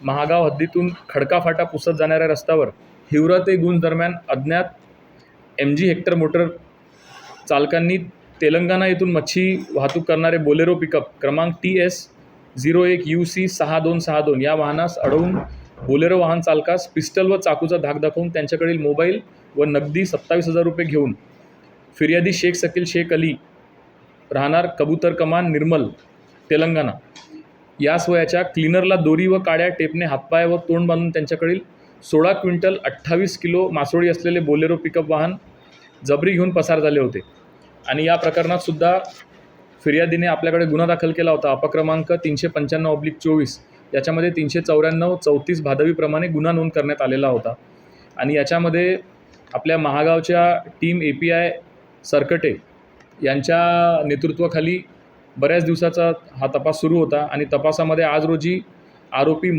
महागाव हद्दीतून खडका फाटा पुसत जाणाऱ्या रस्त्यावर हिवरा ते गुंज दरम्यान अज्ञात MG हेक्टर मोटर चालकांनी तेलंगणा येथून मच्छी वाहतूक करणारे बोलेरो पिकअप क्रमांक TS01UC 6262 या वाहनास अडवून बोलेरो वाहन चालकास पिस्टल व चाकूचा धाक दाखवून त्यांच्याकडील मोबाईल व नगदी 27,000 रुपये घेऊन फिर्यादी शेख शकील शेख अली राहणार कबूतर कमान निर्मल तेलंगणा यास व याच्या क्लीनरला दोरी व काड्या टेपने हातपाय व तोंड बांधून त्यांच्याकडील 16 क्विंटल 28 किलो मासोळी असलेले बोलेरो पिकअप वाहन जबरी घेऊन पसार झाले होते. आणि या प्रकरणात सुद्धा फिर्यादीने आपल्याकडे गुन्हा दाखल केला होता. अपक्रमांक 395/24 याच्यामध्ये 394-34 भादवीप्रमाणे गुन्हा नोंद करण्यात आलेला होता. आणि याच्यामध्ये आपल्या महागावच्या टीम API सरकटे यांच्या नेतृत्वाखाली बऱ्याच दिवसाचा हा तपास सुरू होता. आणि तपासामध्ये आज रोजी आरोपी